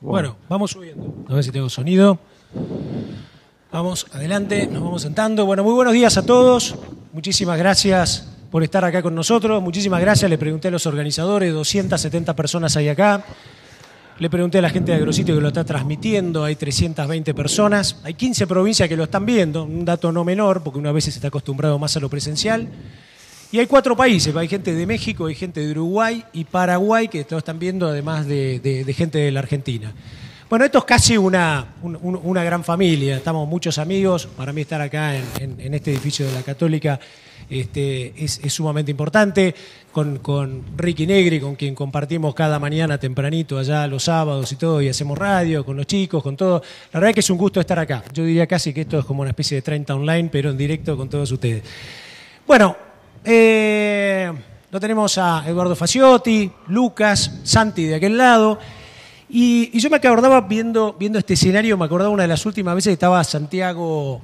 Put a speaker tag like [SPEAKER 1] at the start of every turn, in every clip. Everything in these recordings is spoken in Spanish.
[SPEAKER 1] Bueno, vamos subiendo. A ver si tengo sonido. Vamos adelante, nos vamos sentando. Bueno, muy buenos días a todos. Muchísimas gracias por estar acá con nosotros. Muchísimas gracias. Le pregunté a los organizadores, 270 personas hay acá. Le pregunté a la gente de Agrositio que lo está transmitiendo, hay 320 personas. Hay 15 provincias que lo están viendo, un dato no menor, porque una vez se está acostumbrado más a lo presencial. Y hay 4 países, hay gente de México, hay gente de Uruguay y Paraguay que lo están viendo, además de gente de la Argentina. Bueno, esto es casi una gran familia, estamos muchos amigos. Para mí estar acá en este edificio de la Católica es sumamente importante, con Ricky Negri, con quien compartimos cada mañana tempranito allá los sábados y todo, y hacemos radio con los chicos, con todo. La verdad es que es un gusto estar acá. Yo diría casi que esto es como una especie de 30 online, pero en directo con todos ustedes. Bueno, lo tenemos a Eduardo Faciotti, Lucas, Santi de aquel lado. Y yo me acordaba viendo este escenario, me acordaba una de las últimas veces que estaba Santiago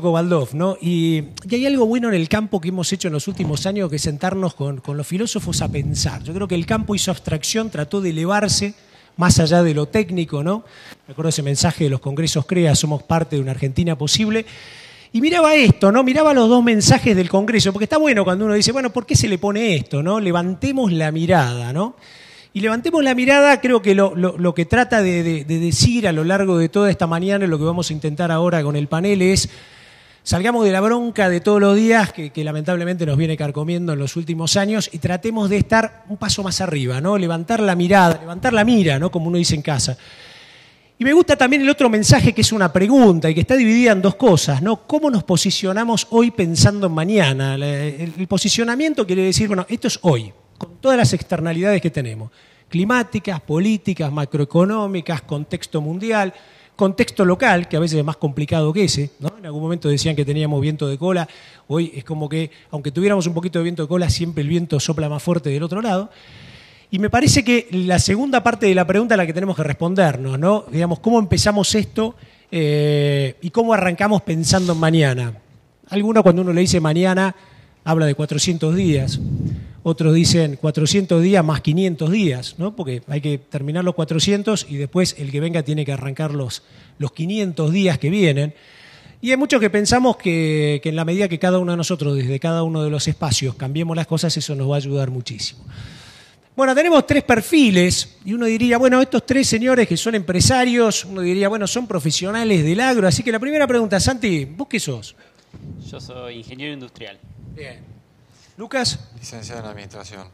[SPEAKER 1] Kovaldov, ¿no? Y hay algo bueno en el campo que hemos hecho en los últimos años, que es sentarnos con los filósofos a pensar. Yo creo que el campo hizo abstracción, trató de elevarse más allá de lo técnico, ¿no? Me acuerdo ese mensaje de los congresos CREA, somos parte de una Argentina posible. Y miraba esto, ¿no? Miraba los 2 mensajes del Congreso, porque está bueno cuando uno dice, bueno, ¿por qué se le pone esto, no? Levantemos la mirada, ¿no? Y levantemos la mirada, creo que lo que trata de decir a lo largo de toda esta mañana, lo que vamos a intentar ahora con el panel es, salgamos de la bronca de todos los días, que lamentablemente nos viene carcomiendo en los últimos años, y tratemos de estar un paso más arriba, ¿no? Levantar la mirada, levantar la mira, ¿no? Como uno dice en casa. Y me gusta también el otro mensaje, que es una pregunta y que está dividida en 2 cosas, ¿no? ¿Cómo nos posicionamos hoy pensando en mañana? El posicionamiento quiere decir, bueno, esto es hoy, con todas las externalidades que tenemos, climáticas, políticas, macroeconómicas, contexto mundial, contexto local, que a veces es más complicado que ese, ¿no? En algún momento decían que teníamos viento de cola, hoy es como que, aunque tuviéramos un poquito de viento de cola, siempre el viento sopla más fuerte del otro lado. Y me parece que la segunda parte de la pregunta es la que tenemos que respondernos, ¿no? Digamos, ¿cómo empezamos esto y cómo arrancamos pensando en mañana? Algunos, cuando uno le dice mañana, habla de 400 días. Otros dicen 400 días más 500 días, ¿no? Porque hay que terminar los 400 y después el que venga tiene que arrancar los 500 días que vienen. Y hay muchos que pensamos que en la medida que cada uno de nosotros, desde cada uno de los espacios, cambiemos las cosas, eso nos va a ayudar muchísimo. Bueno, tenemos 3 perfiles y uno diría, bueno, estos 3 señores que son empresarios, uno diría, bueno, son profesionales del agro. Así que la primera pregunta, Santi, ¿vos qué sos?
[SPEAKER 2] Yo soy ingeniero industrial.
[SPEAKER 1] Bien. ¿Lucas?
[SPEAKER 3] Licenciado en Administración.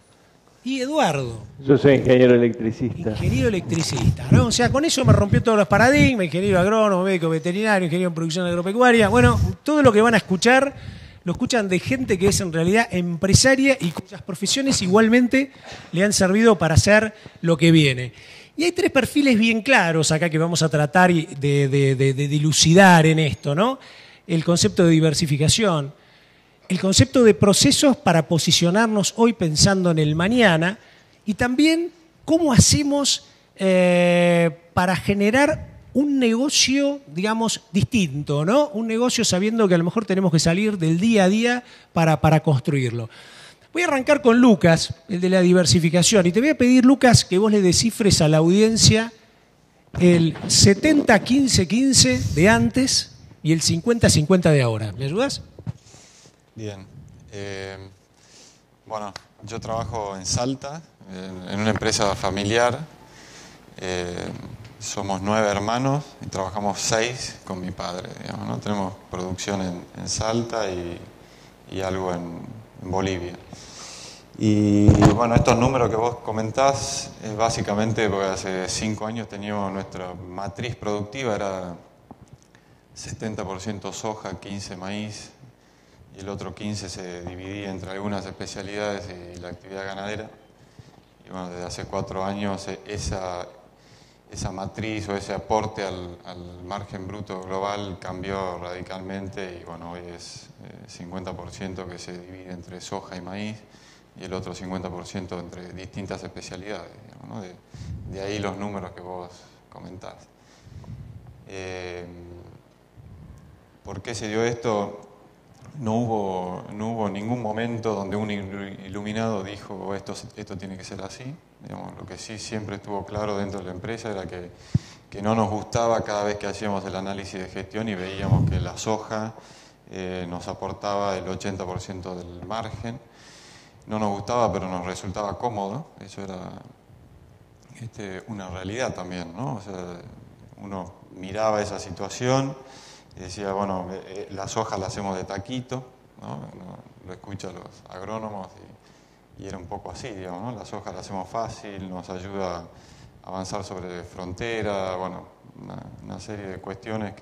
[SPEAKER 1] Y Eduardo.
[SPEAKER 4] Yo soy ingeniero electricista.
[SPEAKER 1] Ingeniero electricista, ¿no? O sea, con eso me rompió todos los paradigmas, ingeniero agrónomo, médico veterinario, ingeniero en producción agropecuaria. Bueno, todo lo que van a escuchar lo escuchan de gente que es en realidad empresaria y cuyas profesiones igualmente le han servido para hacer lo que viene. Y hay 3 perfiles bien claros acá que vamos a tratar de dilucidar en esto, ¿no? El concepto de diversificación, el concepto de procesos para posicionarnos hoy pensando en el mañana, y también cómo hacemos para generar un negocio, digamos, distinto, ¿no? Un negocio sabiendo que a lo mejor tenemos que salir del día a día para construirlo. Voy a arrancar con Lucas, el de la diversificación, y te voy a pedir, Lucas, que vos le descifres a la audiencia el 70-15-15 de antes y el 50-50 de ahora. ¿Me ayudas?
[SPEAKER 3] Bien. Bueno, yo trabajo en Salta, en una empresa familiar. Somos 9 hermanos y trabajamos 6 con mi padre, digamos, ¿no? Tenemos producción en Salta y algo en Bolivia. Y bueno, estos números que vos comentás es básicamente porque hace 5 años teníamos nuestra matriz productiva, era 70% soja, 15% maíz, y el otro 15% se dividía entre algunas especialidades y la actividad ganadera. Y bueno, desde hace 4 años esa matriz o ese aporte al margen bruto global cambió radicalmente y bueno, hoy es 50% que se divide entre soja y maíz y el otro 50% entre distintas especialidades, digamos, ¿no? De ahí los números que vos comentás. ¿Por qué se dio esto? no hubo ningún momento donde un iluminado dijo esto tiene que ser así. Digamos, lo que sí siempre estuvo claro dentro de la empresa era que no nos gustaba cada vez que hacíamos el análisis de gestión y veíamos que la soja nos aportaba el 80% del margen. No nos gustaba, pero nos resultaba cómodo. Eso era una realidad también, ¿no? O sea, uno miraba esa situación y decía, bueno, la soja la hacemos de taquito, ¿no? Lo escuchan los agrónomos y era un poco así, digamos, ¿no? La soja la hacemos fácil, nos ayuda a avanzar sobre frontera, bueno, una serie de cuestiones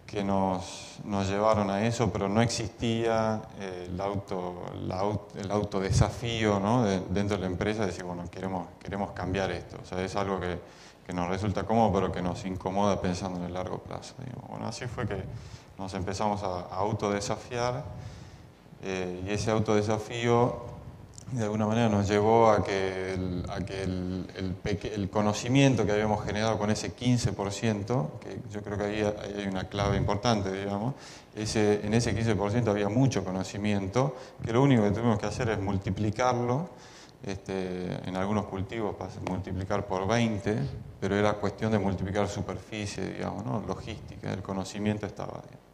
[SPEAKER 3] que nos llevaron a eso, pero no existía el autodesafío, ¿no? Dentro de la empresa, de decir, bueno, queremos cambiar esto. O sea, es algo que nos resulta cómodo, pero que nos incomoda pensando en el largo plazo, digamos. Bueno, así fue que nos empezamos a autodesafiar y ese autodesafío de alguna manera nos llevó a que el conocimiento que habíamos generado con ese 15%, que yo creo que ahí hay una clave importante, digamos, en ese 15% había mucho conocimiento, que lo único que tuvimos que hacer es multiplicarlo, en algunos cultivos multiplicar por 20, pero era cuestión de multiplicar superficie, digamos, ¿no? Logística, el conocimiento estaba, digamos.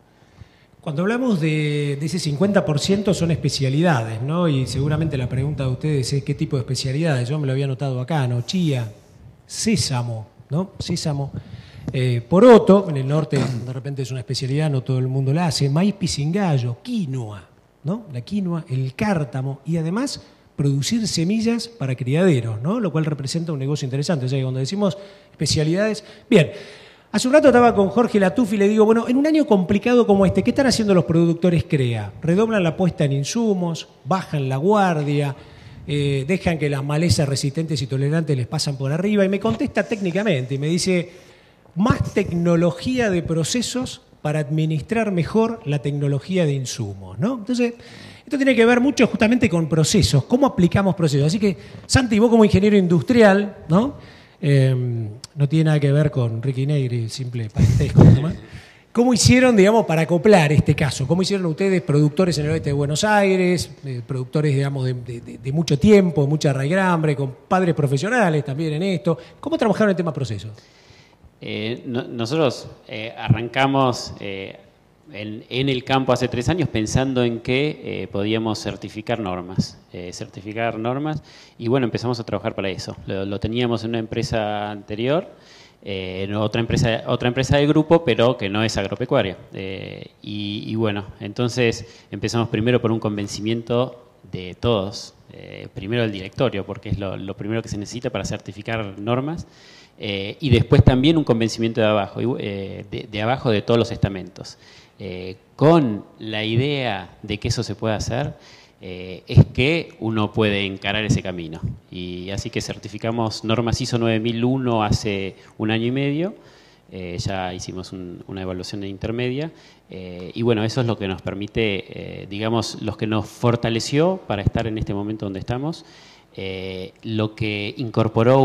[SPEAKER 1] Cuando hablamos de ese 50% son especialidades, ¿no? Y seguramente la pregunta de ustedes es ¿qué tipo de especialidades? Yo me lo había anotado acá, ¿no? Chía, sésamo, ¿no? Sésamo. Poroto, en el norte de repente es una especialidad, no todo el mundo la hace. Maíz pisingallo, quinoa, ¿no? La quinoa, el cártamo y además producir semillas para criaderos, ¿no? Lo cual representa un negocio interesante. O sea que cuando decimos especialidades... Bien. Hace un rato estaba con Jorge Latuffi y le digo, bueno, en un año complicado como este, ¿qué están haciendo los productores CREA? ¿Redoblan la apuesta en insumos? ¿Bajan la guardia? ¿Dejan que las malezas resistentes y tolerantes les pasan por arriba? Y me contesta técnicamente y me dice, más tecnología de procesos para administrar mejor la tecnología de insumos, ¿no? Entonces, esto tiene que ver mucho justamente con procesos, cómo aplicamos procesos. Así que, Santi, vos como ingeniero industrial, ¿no? No tiene nada que ver con Ricky Negri, simple parentesco, ¿no? ¿Cómo hicieron, digamos, para acoplar este caso? ¿Cómo hicieron ustedes, productores en el oeste de Buenos Aires, productores, digamos, de mucho tiempo, mucha raigambre, con padres profesionales también en esto? ¿Cómo trabajaron el tema procesos?
[SPEAKER 2] Nosotros arrancamos en el campo hace 3 años pensando en que podíamos certificar normas. Y bueno, empezamos a trabajar para eso. Lo teníamos en una empresa anterior, otra empresa del grupo, pero que no es agropecuaria. Y bueno, entonces empezamos primero por un convencimiento de todos, primero del directorio, porque es lo primero que se necesita para certificar normas, y después también un convencimiento de abajo, de abajo de todos los estamentos. Con la idea de que eso se puede hacer, es que uno puede encarar ese camino. Y así que certificamos normas ISO 9001 hace 1 año y medio, ya hicimos una evaluación intermedia, y bueno, eso es lo que nos permite, digamos, lo que nos fortaleció para estar en este momento donde estamos, lo que incorporó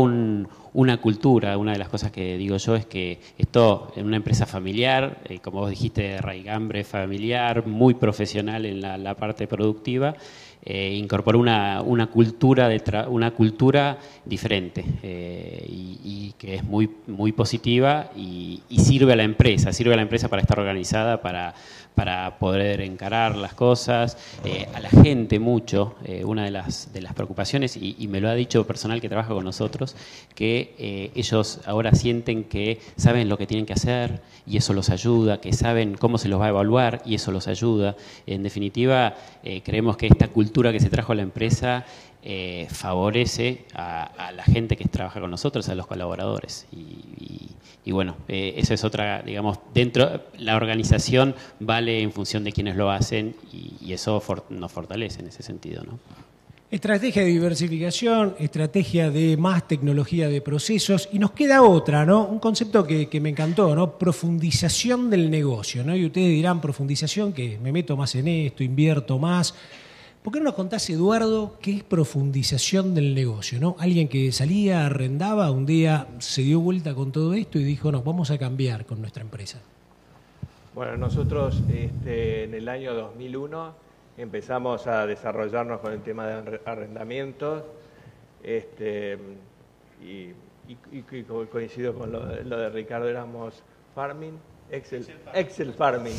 [SPEAKER 2] una cultura. Una de las cosas que digo yo es que esto en una empresa familiar, como vos dijiste, de raigambre familiar, muy profesional en la parte productiva, incorporó una cultura diferente, y que es muy, muy positiva y sirve a la empresa para estar organizada, para poder encarar las cosas, a la gente mucho. Una de las preocupaciones, y me lo ha dicho personal que trabaja con nosotros, que ellos ahora sienten que saben lo que tienen que hacer y eso los ayuda, que saben cómo se los va a evaluar y eso los ayuda. En definitiva, creemos que esta cultura que se trajo a la empresa favorece a la gente que trabaja con nosotros, a los colaboradores. Y bueno, eso es otra, digamos, dentro la organización vale en función de quienes lo hacen y eso nos fortalece en ese sentido, ¿no?
[SPEAKER 1] Estrategia de diversificación, estrategia de más tecnología de procesos, y nos queda otra, ¿no? Un concepto que me encantó, ¿no? Profundización del negocio, ¿no? Y ustedes dirán, profundización, que me meto más en esto, invierto más. ¿Por qué no nos contás, Eduardo, qué es profundización del negocio, ¿no? Alguien que salía, arrendaba, un día se dio vuelta con todo esto y dijo, no, vamos a cambiar con nuestra empresa.
[SPEAKER 4] Bueno, nosotros en el año 2001 empezamos a desarrollarnos con el tema de arrendamientos y coincido con lo de Ricardo, éramos farming, Excel farming.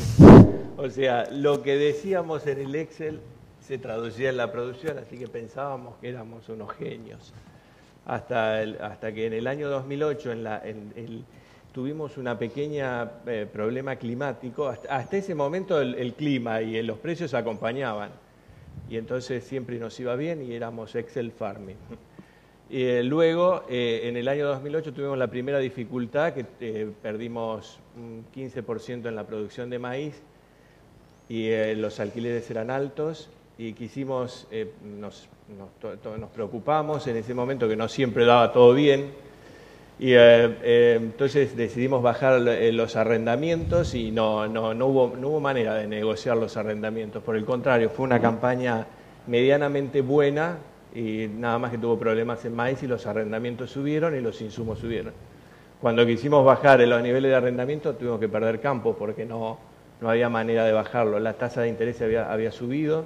[SPEAKER 4] O sea, lo que decíamos en el Excel se traducía en la producción, así que pensábamos que éramos unos genios. Hasta que en el año 2008 tuvimos una pequeña problema climático. Hasta ese momento el clima y los precios acompañaban. Y entonces siempre nos iba bien y éramos Excel farming. Luego, en el año 2008 tuvimos la primera dificultad, que perdimos un 15% en la producción de maíz y los alquileres eran altos y quisimos, nos preocupamos en ese momento, que no siempre daba todo bien, y entonces decidimos bajar los arrendamientos y no hubo manera de negociar los arrendamientos. Por el contrario, fue una campaña medianamente buena y nada más que tuvo problemas en maíz y los arrendamientos subieron y los insumos subieron. Cuando quisimos bajar los niveles de arrendamiento tuvimos que perder campo porque no había manera de bajarlo. La tasa de interés había subido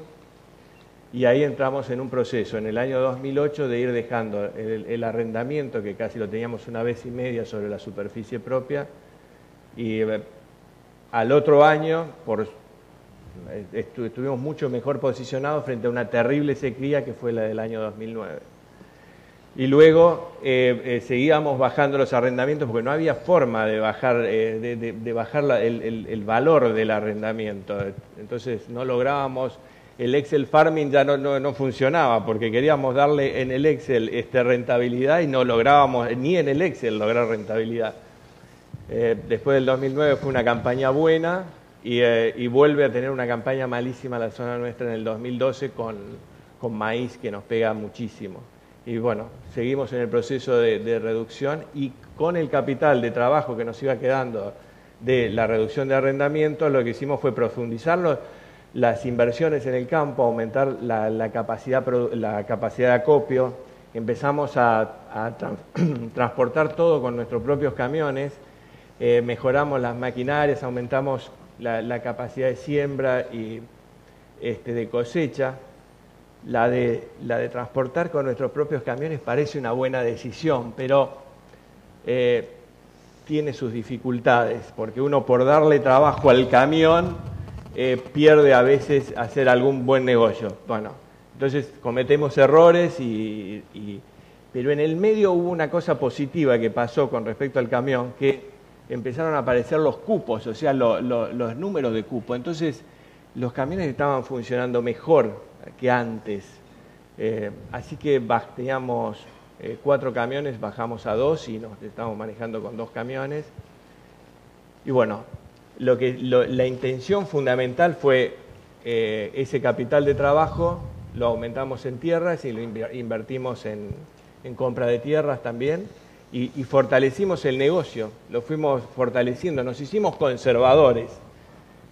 [SPEAKER 4] y ahí entramos en un proceso en el año 2008 de ir dejando el arrendamiento, que casi lo teníamos una vez y media sobre la superficie propia, y al otro año estuvimos mucho mejor posicionados frente a una terrible sequía que fue la del año 2009. Y luego seguíamos bajando los arrendamientos porque no había forma de bajar, el valor del arrendamiento. Entonces no lográbamos, el Excel farming ya no funcionaba porque queríamos darle en el Excel rentabilidad y no lográbamos ni en el Excel lograr rentabilidad. Después del 2009 fue una campaña buena y vuelve a tener una campaña malísima la zona nuestra en el 2012 con maíz, que nos pega muchísimo. Y bueno, seguimos en el proceso de reducción y con el capital de trabajo que nos iba quedando de la reducción de arrendamientos, lo que hicimos fue profundizar las inversiones en el campo, aumentar la capacidad de acopio. Empezamos a transportar todo con nuestros propios camiones, mejoramos las maquinarias, aumentamos la capacidad de siembra y de cosecha. La de transportar con nuestros propios camiones parece una buena decisión, pero tiene sus dificultades, porque uno por darle trabajo al camión pierde a veces hacer algún buen negocio. Bueno, entonces cometemos errores, pero en el medio hubo una cosa positiva que pasó con respecto al camión, que empezaron a aparecer los cupos, o sea, los números de cupo. Entonces los camiones estaban funcionando mejor que antes. Así que teníamos 4 camiones, bajamos a 2 y nos estamos manejando con 2 camiones. Y bueno, la intención fundamental fue ese capital de trabajo, lo aumentamos en tierras y lo invertimos en compra de tierras también y fortalecimos el negocio, lo fuimos fortaleciendo, nos hicimos conservadores.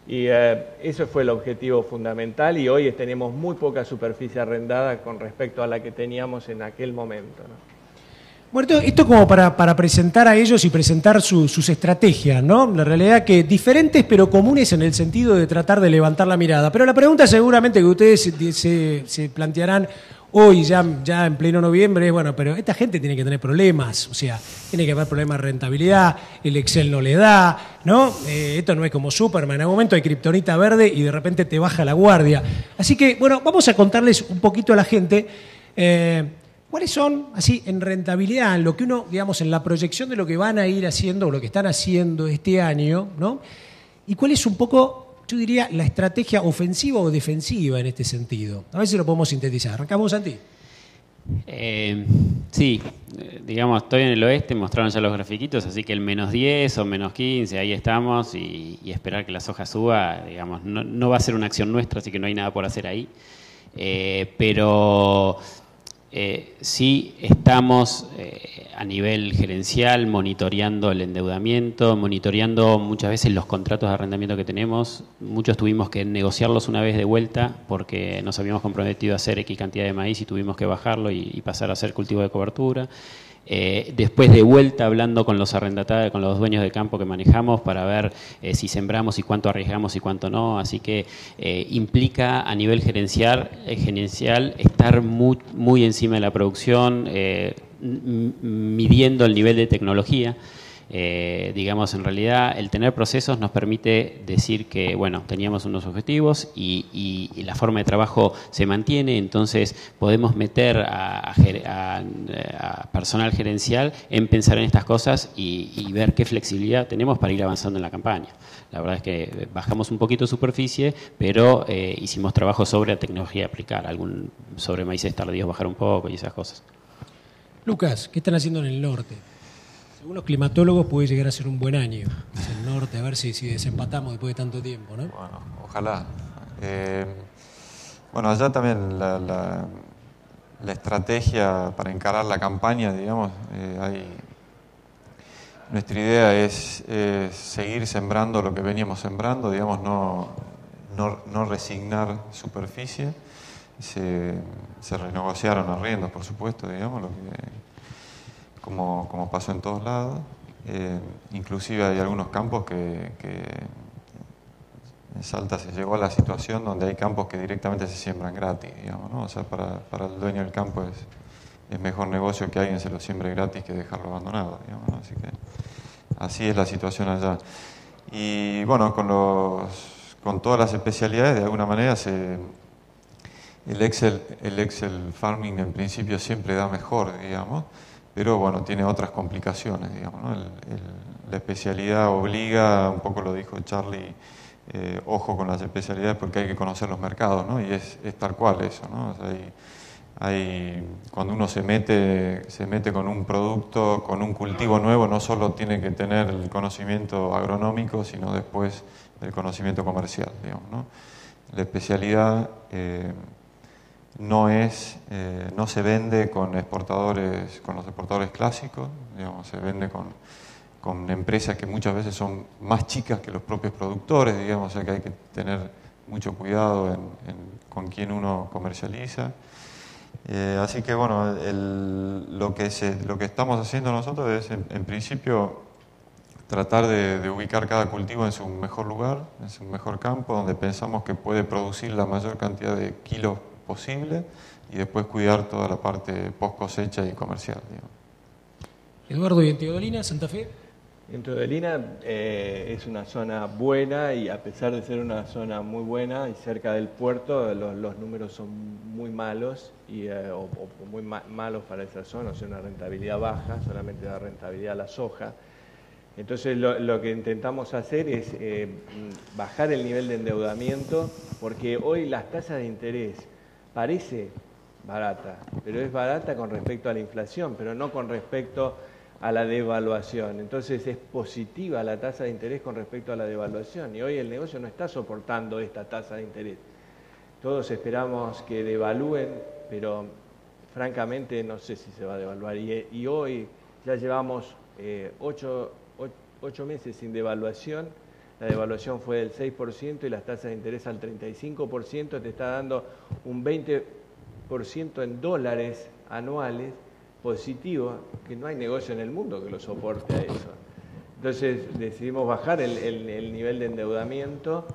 [SPEAKER 4] Y eso fue el objetivo fundamental y hoy tenemos muy poca superficie arrendada con respecto a la que teníamos en aquel momento, ¿no?
[SPEAKER 1] Bueno, esto como para presentar a ellos y presentar sus estrategias, ¿no? La realidad que diferentes pero comunes en el sentido de tratar de levantar la mirada. Pero la pregunta seguramente que ustedes se plantearán hoy, ya en pleno noviembre, es, bueno, pero esta gente tiene que tener problemas, o sea, tiene que haber problemas de rentabilidad, el Excel no le da, ¿no? Esto no es como Superman, en algún momento hay kriptonita verde y de repente te baja la guardia. Así que, bueno, vamos a contarles un poquito a la gente cuáles son, así, en rentabilidad, en lo que uno, digamos, en la proyección de lo que van a ir haciendo o lo que están haciendo este año, ¿no? Y cuál es un poco, yo diría, la estrategia ofensiva o defensiva en este sentido. A ver si lo podemos sintetizar. Arrancamos, Santi.
[SPEAKER 2] Sí, digamos, estoy en el oeste, mostraron ya los grafiquitos, así que el -10 o -15, ahí estamos, y esperar que la soja suba, digamos, no va a ser una acción nuestra, así que no hay nada por hacer ahí. Pero sí estamos a nivel gerencial monitoreando el endeudamiento, monitoreando muchas veces los contratos de arrendamiento que tenemos. Muchos tuvimos que negociarlos una vez de vuelta porque nos habíamos comprometido a hacer X cantidad de maíz y tuvimos que bajarlo y pasar a hacer cultivo de cobertura. Después de vuelta hablando con los arrendatarios, con los dueños de campo que manejamos para ver si sembramos y cuánto arriesgamos y cuánto no. Así que implica a nivel gerencial estar muy encima de la producción, midiendo el nivel de tecnología. Digamos, en realidad el tener procesos nos permite decir que, bueno, teníamos unos objetivos y la forma de trabajo se mantiene, entonces podemos meter a personal gerencial en pensar en estas cosas y ver qué flexibilidad tenemos para ir avanzando en la campaña. La verdad es que bajamos un poquito de superficie, pero hicimos trabajo sobre la tecnología a aplicar, sobre maíces tardíos bajar un poco y esas cosas.
[SPEAKER 1] Lucas, ¿qué están haciendo en el norte? Según los climatólogos puede llegar a ser un buen año. Es el norte, a ver si desempatamos después de tanto tiempo, ¿no?
[SPEAKER 3] Bueno, ojalá. Bueno, allá también la estrategia para encarar la campaña, digamos, nuestra idea es seguir sembrando lo que veníamos sembrando, digamos, no resignar superficie. Se renegociaron arriendos, por supuesto, digamos, como pasó en todos lados. Inclusive hay algunos campos que en Salta se llegó a la situación donde hay campos que directamente se siembran gratis, digamos, ¿no? O sea, para el dueño del campo es mejor negocio que alguien se lo siembre gratis que dejarlo abandonado, digamos, ¿no? Así que así es la situación allá. Y bueno, con todas las especialidades, de alguna manera el Excel Farming en principio siempre da mejor, digamos, pero bueno, tiene otras complicaciones, digamos, ¿no? La especialidad obliga, un poco lo dijo Charlie, ojo con las especialidades porque hay que conocer los mercados, ¿no? Y es tal cual eso, ¿no? O sea, cuando uno se mete con un producto, con un cultivo nuevo, no solo tiene que tener el conocimiento agronómico, sino después el conocimiento comercial, digamos, ¿no? La especialidad no se vende con los exportadores clásicos, digamos, se vende con empresas que muchas veces son más chicas que los propios productores, digamos, o sea que hay que tener mucho cuidado con quién uno comercializa. Así que bueno, lo que estamos haciendo nosotros es en principio tratar de ubicar cada cultivo en su mejor lugar, en su mejor campo, donde pensamos que puede producir la mayor cantidad de kilos posible y después cuidar toda la parte post cosecha y comercial, digamos.
[SPEAKER 1] Eduardo, ¿y en Teodolina, Santa Fe?
[SPEAKER 4] En Teodolina es una zona buena y a pesar de ser una zona muy buena y cerca del puerto, los números son muy malos o muy malos para esa zona, o sea, una rentabilidad baja, solamente da rentabilidad a la soja. Entonces lo que intentamos hacer es bajar el nivel de endeudamiento, porque hoy las tasas de interés parece barata, pero es barata con respecto a la inflación, pero no con respecto a la devaluación. Entonces es positiva la tasa de interés con respecto a la devaluación y hoy el negocio no está soportando esta tasa de interés. Todos esperamos que devalúen, pero francamente no sé si se va a devaluar y hoy ya llevamos 8 meses sin devaluación. La devaluación fue del 6% y las tasas de interés al 35%, te está dando un 20% en dólares anuales positivo, que no hay negocio en el mundo que lo soporte a eso. Entonces decidimos bajar el nivel de endeudamiento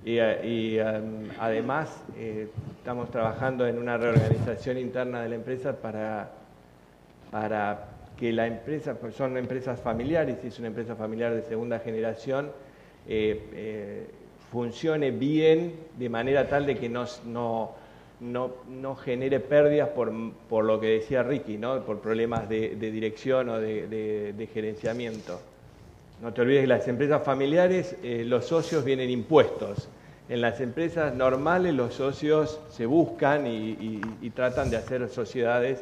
[SPEAKER 4] y además estamos trabajando en una reorganización interna de la empresa para que la empresa, pues son empresas familiares, y es una empresa familiar de segunda generación, funcione bien de manera tal de que no genere pérdidas por lo que decía Ricky, ¿no? Por problemas de dirección o de gerenciamiento. No te olvides que las empresas familiares, los socios vienen impuestos. En las empresas normales los socios se buscan y tratan de hacer sociedades.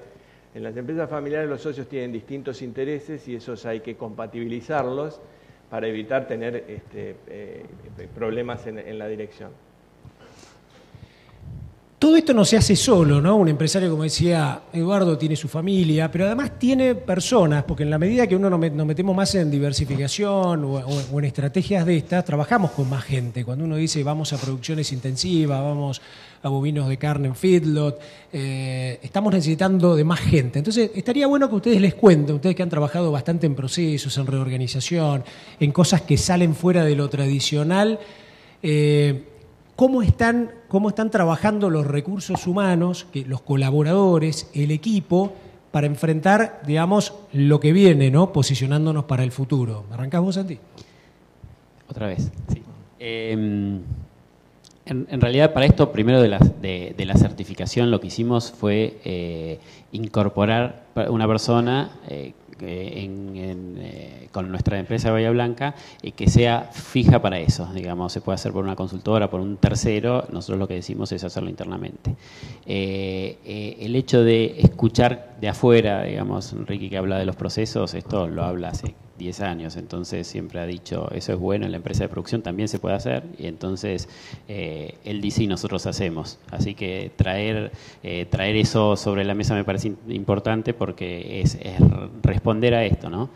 [SPEAKER 4] En las empresas familiares los socios tienen distintos intereses y esos hay que compatibilizarlos para evitar tener problemas en la dirección.
[SPEAKER 1] todo esto no se hace solo, ¿no? Un empresario, como decía Eduardo, tiene su familia, pero además tiene personas, porque en la medida que uno nos metemos más en diversificación o en estrategias de estas, trabajamos con más gente. Cuando uno dice vamos a producciones intensivas, vamos a bovinos de carne en feedlot, estamos necesitando de más gente. Entonces, estaría bueno que ustedes les cuenten, ustedes que han trabajado bastante en procesos, en reorganización, en cosas que salen fuera de lo tradicional, ¿cómo están trabajando los recursos humanos, los colaboradores, el equipo, para enfrentar, digamos, lo que viene, ¿no? Posicionándonos para el futuro? ¿Arrancás vos, Santi?
[SPEAKER 2] Otra vez, sí. En realidad, para esto, primero de la certificación, lo que hicimos fue incorporar una persona con nuestra empresa de Bahía Blanca que sea fija para eso, digamos, se puede hacer por una consultora, por un tercero, nosotros lo que decimos es hacerlo internamente. El hecho de escuchar de afuera, digamos, Ricky que habla de los procesos, esto lo habla hace 10 años, entonces siempre ha dicho, eso es bueno, en la empresa de producción también se puede hacer, y entonces él dice y nosotros hacemos. Así que traer eso sobre la mesa me parece importante porque es responder a esto, ¿no?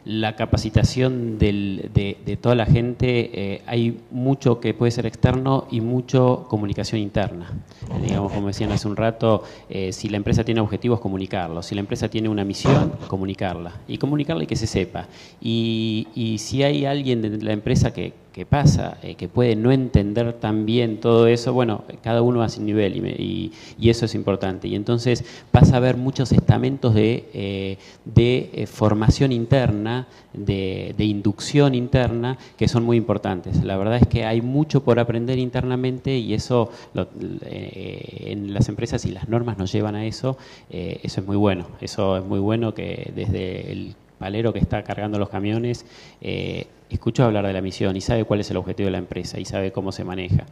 [SPEAKER 2] La capacitación de toda la gente, hay mucho que puede ser externo y mucho comunicación interna. Digamos, como decían hace un rato, si la empresa tiene objetivos, comunicarlo. Si la empresa tiene una misión, comunicarla. Y comunicarla y que se sepa. Y si hay alguien de la empresa que pasa, que puede no entender tan bien todo eso, bueno, cada uno a su nivel y eso es importante. Y entonces pasa a haber muchos estamentos de formación interna, de inducción interna, que son muy importantes. La verdad es que hay mucho por aprender internamente y eso en las empresas, y las normas nos llevan a eso, eso es muy bueno. Eso es muy bueno que desde el palero que está cargando los camiones escuchó hablar de la misión y sabe cuál es el objetivo de la empresa y sabe cómo se maneja.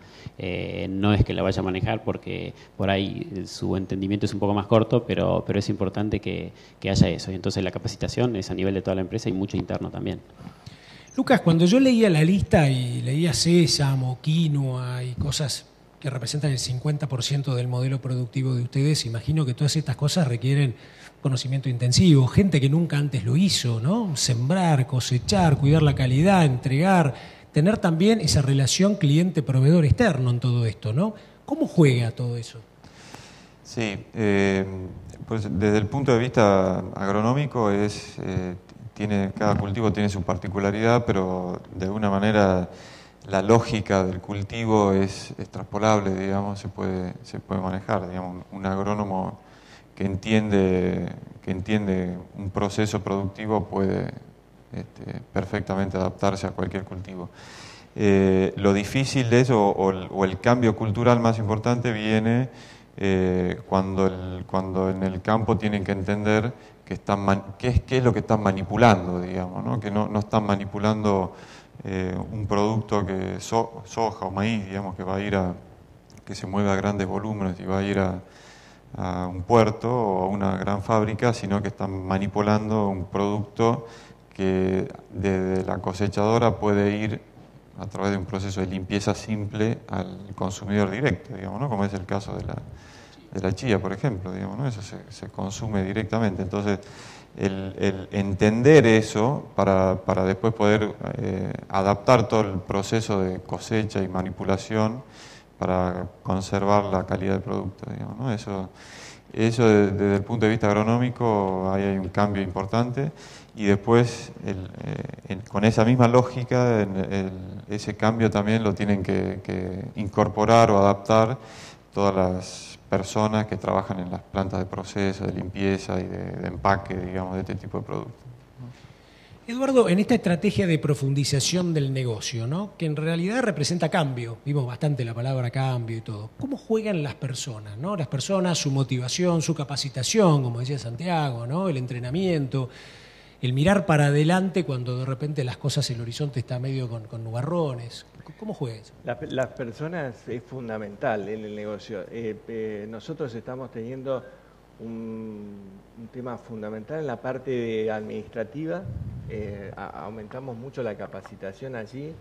[SPEAKER 2] No es que la vaya a manejar porque por ahí su entendimiento es un poco más corto, pero es importante que haya eso. Y entonces la capacitación es a nivel de toda la empresa y mucho interno también.
[SPEAKER 1] Lucas, cuando yo leía la lista y leía sésamo, quinoa y cosas que representan el 50% del modelo productivo de ustedes, imagino que todas estas cosas requieren conocimiento intensivo, gente que nunca antes lo hizo, ¿no? Sembrar, cosechar, cuidar la calidad, entregar, tener también esa relación cliente-proveedor externo en todo esto, ¿no? ¿Cómo juega todo eso?
[SPEAKER 3] Sí, pues desde el punto de vista agronómico cada cultivo tiene su particularidad, pero de alguna manera la lógica del cultivo es extrapolable, digamos, se puede manejar, digamos, un agrónomo que entiende un proceso productivo puede perfectamente adaptarse a cualquier cultivo. Lo difícil de eso, o el cambio cultural más importante, viene cuando en el campo tienen que entender qué es lo que están manipulando, digamos, ¿no? Que no están manipulando un producto que soja o maíz, digamos, que se mueve a grandes volúmenes y va a ir a un puerto o a una gran fábrica, sino que están manipulando un producto que desde la cosechadora puede ir a través de un proceso de limpieza simple al consumidor directo, digamos, ¿no? Como es el caso de la chía, por ejemplo, digamos, ¿no? Eso se consume directamente. Entonces, el entender eso para después poder adaptar todo el proceso de cosecha y manipulación para conservar la calidad del producto, digamos, ¿no? Eso desde el punto de vista agronómico ahí hay un cambio importante, y después con esa misma lógica ese cambio también lo tienen que incorporar o adaptar todas las personas que trabajan en las plantas de proceso, de limpieza y de empaque, digamos, de este tipo de productos.
[SPEAKER 1] Eduardo, en esta estrategia de profundización del negocio, ¿no? Que en realidad representa cambio, vimos bastante la palabra cambio y todo, ¿cómo juegan las personas, ¿no? Las personas, su motivación, su capacitación, como decía Santiago, ¿no? El entrenamiento, el mirar para adelante cuando de repente las cosas, el horizonte está medio con nubarrones. ¿Cómo juega eso?
[SPEAKER 4] Las personas es fundamental en el negocio. Nosotros estamos teniendo un tema fundamental en la parte administrativa. Aumentamos mucho la capacitación allí.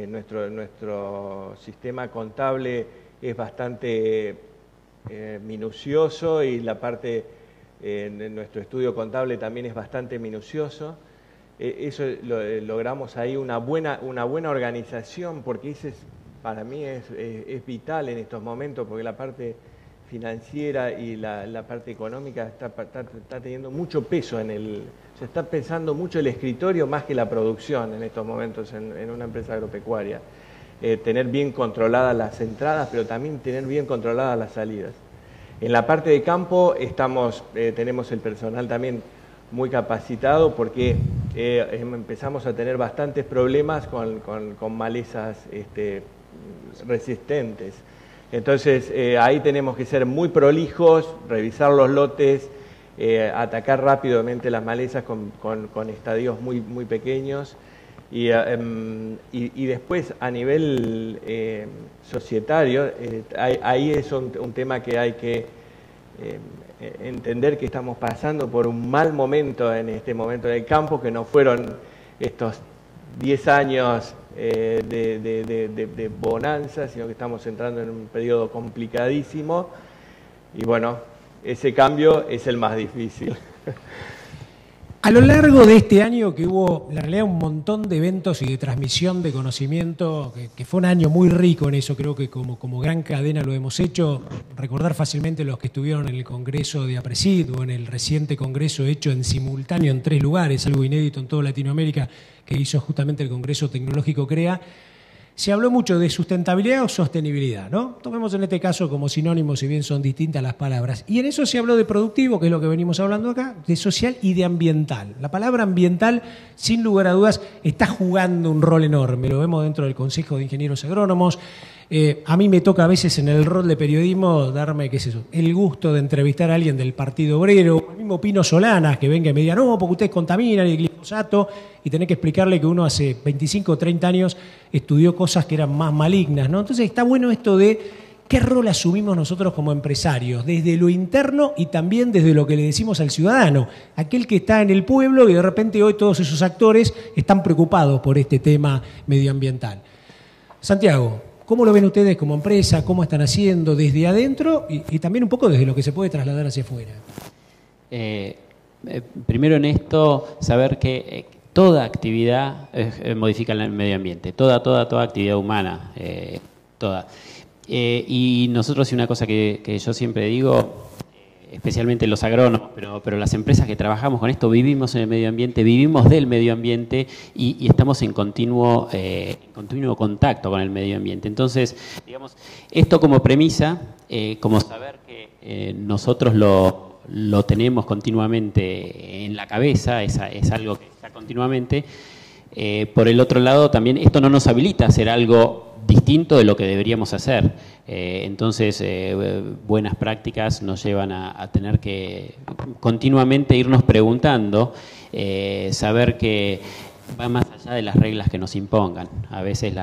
[SPEAKER 4] Nuestro sistema contable es bastante minucioso, y la parte en nuestro estudio contable también es bastante minucioso. Eso logramos ahí una buena organización, porque para mí es vital en estos momentos, porque la parte financiera y la parte económica está teniendo mucho peso se está pensando mucho el escritorio más que la producción en estos momentos en una empresa agropecuaria. Tener bien controladas las entradas, pero también tener bien controladas las salidas. En la parte de campo tenemos el personal también muy capacitado, porque empezamos a tener bastantes problemas con malezas resistentes. Entonces ahí tenemos que ser muy prolijos, revisar los lotes, atacar rápidamente las malezas con estadios muy, muy pequeños. Y después, a nivel societario, ahí es un tema que hay que entender, que estamos pasando por un mal momento en este momento del campo, que no fueron estos 10 años de bonanza, sino que estamos entrando en un periodo complicadísimo, y bueno, ese cambio es el más difícil.
[SPEAKER 1] A lo largo de este año, que hubo, en realidad, un montón de eventos y de transmisión de conocimiento, que fue un año muy rico en eso, creo que como gran cadena lo hemos hecho. Recordar fácilmente los que estuvieron en el Congreso de APRESID o en el reciente Congreso hecho en simultáneo en 3 lugares, algo inédito en toda Latinoamérica, que hizo justamente el Congreso Tecnológico CREA. Se habló mucho de sustentabilidad o sostenibilidad, ¿no? Tomemos en este caso como sinónimos, si bien son distintas las palabras. Y en eso se habló de productivo, que es lo que venimos hablando acá, de social y de ambiental. La palabra ambiental, sin lugar a dudas, está jugando un rol enorme. Lo vemos dentro del Consejo de Ingenieros Agrónomos. A mí me toca a veces en el rol de periodismo darme, qué es eso, el gusto de entrevistar a alguien del Partido Obrero, el mismo Pino Solanas, que venga y me diga, no, porque ustedes contaminan el glifosato, y tener que explicarle que uno hace 25 o 30 años estudió cosas que eran más malignas, ¿no? Entonces está bueno esto de qué rol asumimos nosotros como empresarios, desde lo interno y también desde lo que le decimos al ciudadano, aquel que está en el pueblo, y de repente hoy todos esos actores están preocupados por este tema medioambiental. Santiago, ¿cómo lo ven ustedes como empresa? ¿Cómo están haciendo desde adentro y también un poco desde lo que se puede trasladar hacia afuera?
[SPEAKER 2] Primero en esto, saber que toda actividad modifica el medio ambiente, toda actividad humana, toda. Y nosotros, una cosa que yo siempre digo, especialmente los agrónomos, pero las empresas que trabajamos con esto, vivimos en el medio ambiente, vivimos del medio ambiente y estamos en continuo contacto con el medio ambiente. Entonces, digamos, esto como premisa, como saber que nosotros lo tenemos continuamente en la cabeza, es algo que está continuamente. Por el otro lado, también esto no nos habilita a hacer algo distinto de lo que deberíamos hacer. Entonces, buenas prácticas nos llevan a tener que continuamente irnos preguntando, saber que va más allá de las reglas que nos impongan. A veces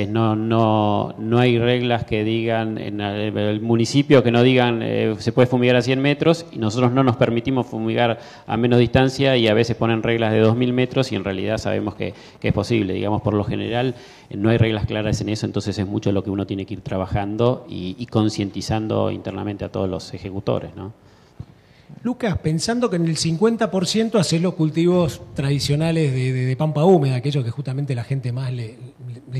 [SPEAKER 2] no hay reglas que digan en el municipio, que no digan se puede fumigar a 100 metros, y nosotros no nos permitimos fumigar a menos distancia, y a veces ponen reglas de 2000 metros y en realidad sabemos que es posible. Digamos, por lo general no hay reglas claras en eso, entonces es mucho lo que uno tiene que ir trabajando y concientizando internamente a todos los ejecutores, ¿no?
[SPEAKER 1] Lucas, pensando que en el 50% hacés los cultivos tradicionales de pampa húmeda, aquellos que justamente la gente más le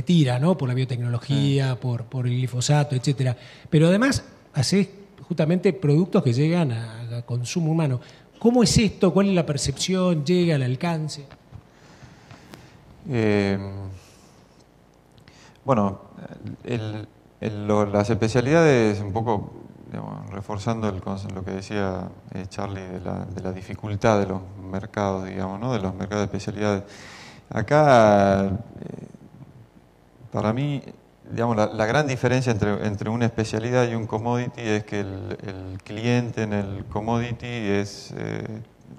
[SPEAKER 1] tira, ¿no? Por la biotecnología, por el glifosato, etcétera. Pero además hacés justamente productos que llegan a consumo humano. ¿Cómo es esto? ¿Cuál es la percepción? ¿Llega al alcance?
[SPEAKER 3] Bueno, las especialidades, un poco, digamos, reforzando lo que decía Charlie de la dificultad de los mercados, digamos, ¿no? De los mercados de especialidades. Acá, para mí, digamos, la gran diferencia entre una especialidad y un commodity es que el cliente en el commodity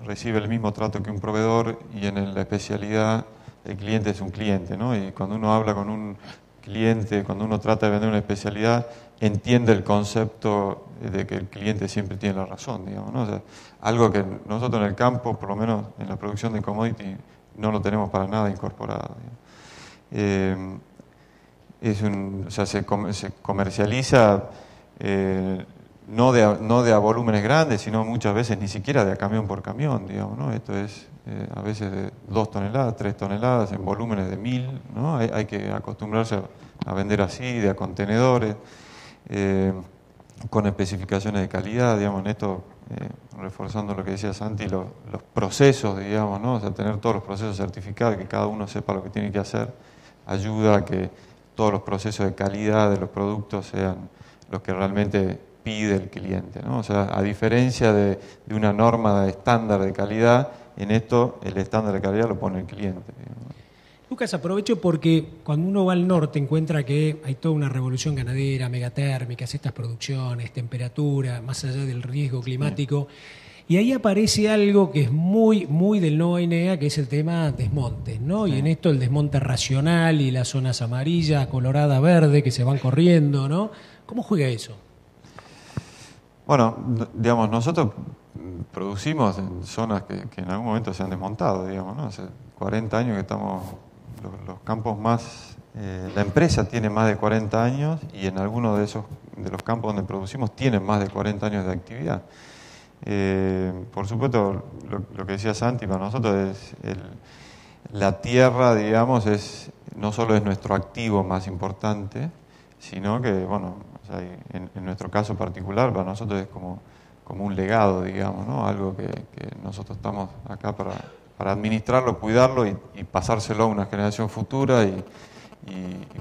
[SPEAKER 3] recibe el mismo trato que un proveedor, y en la especialidad el cliente es un cliente, ¿no? Y cuando uno habla con un cliente, cuando uno trata de vender una especialidad, entiende el concepto de que el cliente siempre tiene la razón, digamos, ¿no? O sea, algo que nosotros en el campo, por lo menos en la producción de commodity, no lo tenemos para nada incorporado, o sea, se comercializa no de a volúmenes grandes, sino muchas veces ni siquiera de a camión por camión, digamos, ¿no? Esto es a veces de 2 toneladas, 3 toneladas, en volúmenes de 1000, ¿no? Hay que acostumbrarse a vender así, de a contenedores, con especificaciones de calidad, digamos, en esto, reforzando lo que decía Santi, los procesos, digamos, ¿no? O sea, tener todos los procesos certificados, que cada uno sepa lo que tiene que hacer, ayuda a que todos los procesos de calidad de los productos sean los que realmente pide el cliente, ¿no? O sea, a diferencia de una norma de estándar de calidad, en esto el estándar de calidad lo pone el cliente, digamos.
[SPEAKER 1] Lucas, aprovecho porque cuando uno va al norte encuentra que hay toda una revolución ganadera, megatérmicas, estas producciones, temperatura, más allá del riesgo climático. Sí. Y ahí aparece algo que es muy, muy del no ONEA, que es el tema desmontes, ¿no? Sí. Y en esto el desmonte racional y las zonas amarilla, colorada, verde, que se van corriendo, ¿no? ¿Cómo juega eso?
[SPEAKER 3] Bueno, digamos, nosotros producimos en zonas que en algún momento se han desmontado, digamos, ¿no? Hace 40 años que estamos, los campos más, la empresa tiene más de 40 años y en algunos de los campos donde producimos tienen más de 40 años de actividad. Por supuesto, lo que decía Santi, para nosotros es la tierra, digamos, no solo es nuestro activo más importante, sino que, bueno, o sea, en nuestro caso particular, para nosotros es como un legado, digamos, ¿no? Algo que nosotros estamos acá para administrarlo, cuidarlo y pasárselo a una generación futura y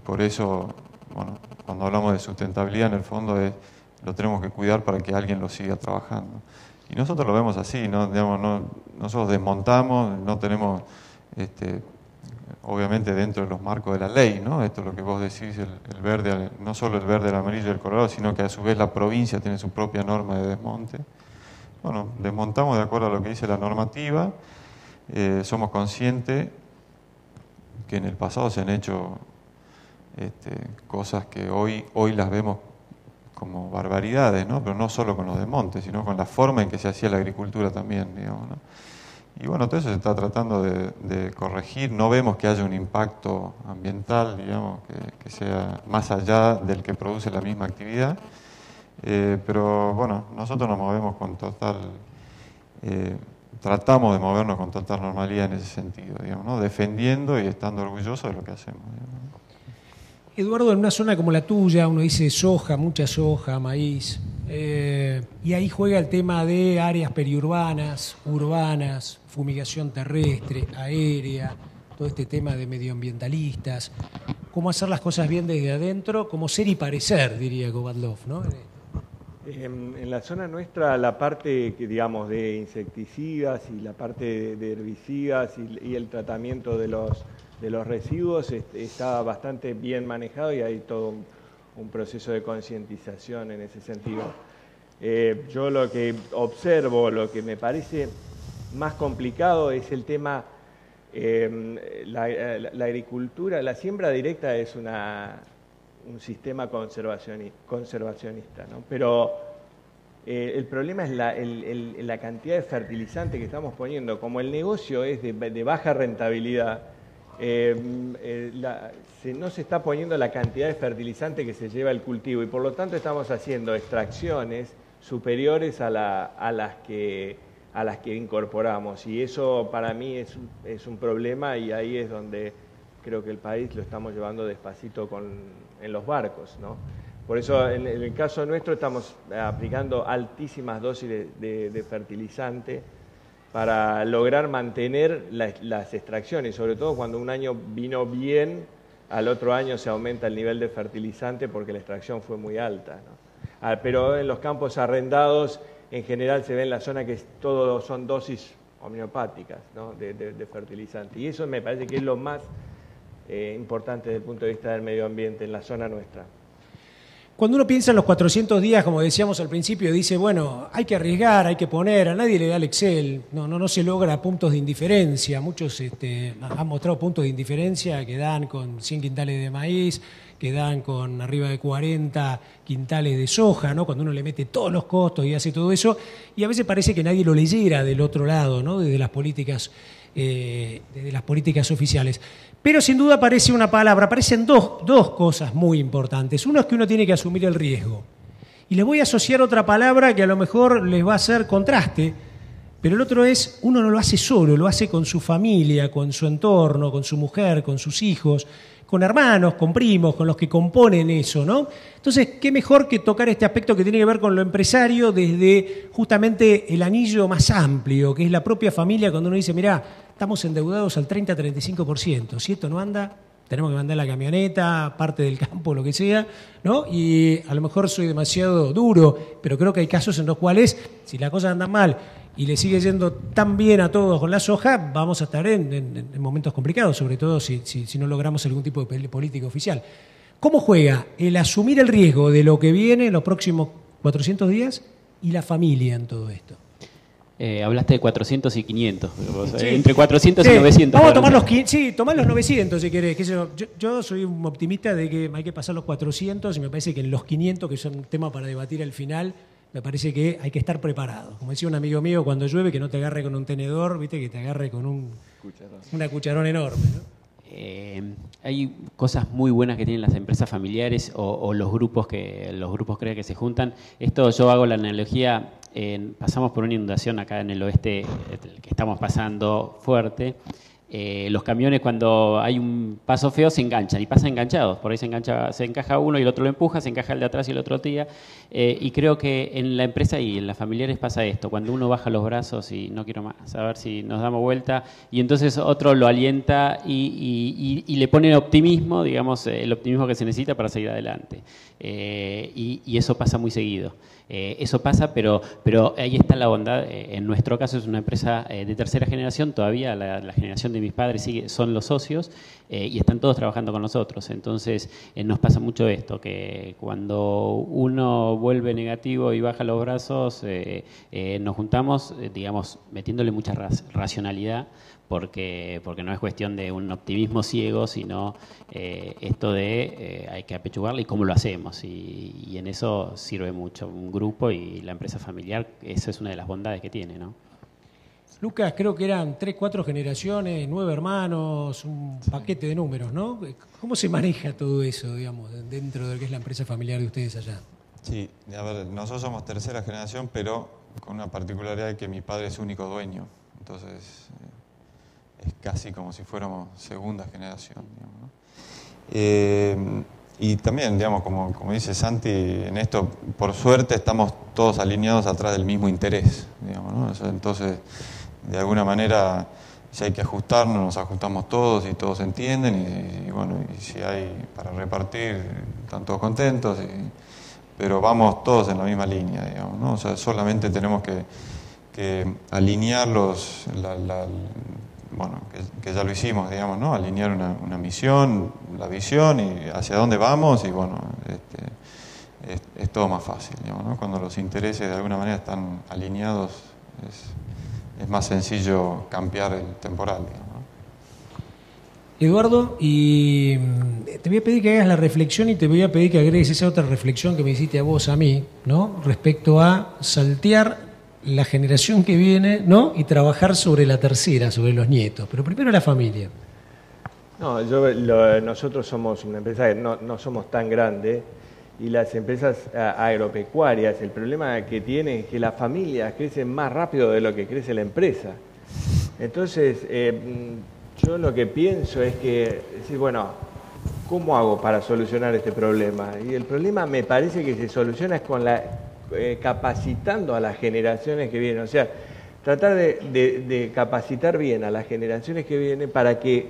[SPEAKER 3] por eso, bueno, cuando hablamos de sustentabilidad, en el fondo lo tenemos que cuidar para que alguien lo siga trabajando. Y nosotros lo vemos así, ¿no? Digamos, nosotros desmontamos, no tenemos, obviamente dentro de los marcos de la ley, ¿no? Esto es lo que vos decís, el verde, no solo el verde, el amarillo y el colorado, sino que a su vez la provincia tiene su propia norma de desmonte. Bueno, desmontamos de acuerdo a lo que dice la normativa. Somos conscientes que en el pasado se han hecho cosas que hoy las vemos como barbaridades, ¿no? Pero no solo con los desmontes, sino con la forma en que se hacía la agricultura también, digamos, ¿no? Y bueno, todo eso se está tratando de corregir. No vemos que haya un impacto ambiental, digamos, que sea más allá del que produce la misma actividad. Pero bueno, nosotros nos movemos con total... tratamos de movernos con total normalidad en ese sentido, digamos, ¿no? Defendiendo y estando orgullosos de lo que hacemos, digamos.
[SPEAKER 1] Eduardo, en una zona como la tuya, uno dice soja, mucha soja, maíz, y ahí juega el tema de áreas periurbanas, urbanas, fumigación terrestre, aérea, todo este tema de medioambientalistas, cómo hacer las cosas bien desde adentro, cómo ser y parecer, diría Kovadlov, ¿no?
[SPEAKER 4] En la zona nuestra, la parte, digamos, de insecticidas y la parte de herbicidas y el tratamiento de los residuos está bastante bien manejado y hay todo un proceso de concientización en ese sentido. Yo lo que observo, lo que me parece más complicado es el tema, la agricultura, la siembra directa es un sistema conservacionista, ¿no? Pero el problema es la cantidad de fertilizante que estamos poniendo. Como el negocio es de baja rentabilidad, no se está poniendo la cantidad de fertilizante que se lleva el cultivo y por lo tanto estamos haciendo extracciones superiores a las que incorporamos y eso para mí es un problema y ahí es donde creo que el país lo estamos llevando despacito en los barcos, ¿no? Por eso en el caso nuestro estamos aplicando altísimas dosis de fertilizante para lograr mantener las extracciones, sobre todo cuando un año vino bien, al otro año se aumenta el nivel de fertilizante porque la extracción fue muy alta, ¿no? Pero en los campos arrendados, en general se ve en la zona que todo son dosis homeopáticas, ¿no? de fertilizante. Y eso me parece que es lo más importante desde el punto de vista del medio ambiente en la zona nuestra.
[SPEAKER 1] Cuando uno piensa en los 400 días, como decíamos al principio, dice, bueno, hay que arriesgar, hay que poner, a nadie le da el Excel, no se logra puntos de indiferencia. Muchos han mostrado puntos de indiferencia que dan con 100 quintales de maíz, que dan con arriba de 40 quintales de soja, ¿no? Cuando uno le mete todos los costos y hace todo eso, y a veces parece que nadie lo leyera del otro lado, ¿no? Desde las políticas oficiales. Pero sin duda aparece una palabra, aparecen dos cosas muy importantes. Uno es que uno tiene que asumir el riesgo. Y les voy a asociar otra palabra que a lo mejor les va a hacer contraste, pero el otro es, uno no lo hace solo, lo hace con su familia, con su entorno, con su mujer, con sus hijos, con hermanos, con primos, con los que componen eso, ¿no? Entonces, qué mejor que tocar este aspecto que tiene que ver con lo empresario desde justamente el anillo más amplio, que es la propia familia, cuando uno dice, mirá, estamos endeudados al 30-35%, si esto no anda, tenemos que mandar la camioneta, parte del campo, lo que sea, ¿no? Y a lo mejor soy demasiado duro, pero creo que hay casos en los cuales, si las cosas andan mal y le sigue yendo tan bien a todos con la soja, vamos a estar en momentos complicados, sobre todo si no logramos algún tipo de política oficial. ¿Cómo juega el asumir el riesgo de lo que viene en los próximos 400 días y la familia en todo esto?
[SPEAKER 2] Hablaste de 400 y 500,
[SPEAKER 1] Sí.
[SPEAKER 2] entre 400
[SPEAKER 1] Sí,
[SPEAKER 2] y 900.
[SPEAKER 1] Vamos a tomar tomar los 900 si querés. Yo soy un optimista de que hay que pasar los 400 y me parece que en los 500, que son un tema para debatir al final, me parece que hay que estar preparado. Como decía un amigo mío, cuando llueve, que no te agarre con un tenedor, ¿viste? Que te agarre con una cucharón enorme, ¿no?
[SPEAKER 2] Hay cosas muy buenas que tienen las empresas familiares o los grupos que se juntan. Esto yo hago la analogía, pasamos por una inundación acá en el oeste, que estamos pasando fuerte. Los camiones, cuando hay un paso feo, se enganchan y pasan enganchados. Por ahí se encaja uno y el otro lo empuja, se encaja el de atrás y el otro tira. Y creo que en la empresa y en las familiares pasa esto. Cuando uno baja los brazos y no quiero más, a ver si nos damos vuelta, y entonces otro lo alienta y le pone optimismo, digamos, el optimismo que se necesita para seguir adelante. Y eso pasa muy seguido. Eso pasa, pero ahí está la bondad. En nuestro caso es una empresa de tercera generación, todavía la generación de mis padres son los socios y están todos trabajando con nosotros. Entonces nos pasa mucho esto, que cuando uno vuelve negativo y baja los brazos, nos juntamos, digamos, metiéndole mucha racionalidad, porque no es cuestión de un optimismo ciego, sino esto de hay que apechugarle y cómo lo hacemos. Y en eso sirve mucho un grupo y la empresa familiar, eso es una de las bondades que tiene, ¿no?
[SPEAKER 1] Lucas, creo que eran 3, 4 generaciones, 9 hermanos, un paquete de números, ¿no? ¿Cómo se maneja todo eso, digamos, dentro de lo que es la empresa familiar de ustedes allá?
[SPEAKER 3] Sí, a ver, nosotros somos tercera generación, pero con una particularidad de que mi padre es único dueño. Entonces, es casi como si fuéramos segunda generación, digamos, ¿no? Y también, digamos, como dice Santi, en esto, por suerte, estamos todos alineados atrás del mismo interés, digamos, ¿no? O sea, entonces, de alguna manera, si hay que ajustarnos, nos ajustamos todos y todos entienden, y bueno, y si hay para repartir, están todos contentos, pero vamos todos en la misma línea, digamos, ¿no? O sea, solamente tenemos que alinear bueno, que ya lo hicimos, digamos, ¿no? Alinear una misión, la visión y hacia dónde vamos, y bueno, es todo más fácil, digamos, ¿no? Cuando los intereses de alguna manera están alineados, es más sencillo cambiar el temporal, digamos, ¿no?
[SPEAKER 1] Eduardo, y te voy a pedir que hagas la reflexión y te voy a pedir que agregues esa otra reflexión que me hiciste a vos, a mí, ¿no? Respecto a saltear la generación que viene, ¿no? Y trabajar sobre la tercera, sobre los nietos. Pero primero la familia.
[SPEAKER 4] No, nosotros somos una empresa que no somos tan grandes, y las empresas agropecuarias, el problema que tienen es que las familias crecen más rápido de lo que crece la empresa. Entonces, yo lo que pienso es que, decir, bueno, ¿cómo hago para solucionar este problema? Y el problema me parece que se soluciona con capacitando a las generaciones que vienen. O sea, tratar de capacitar bien a las generaciones que vienen para que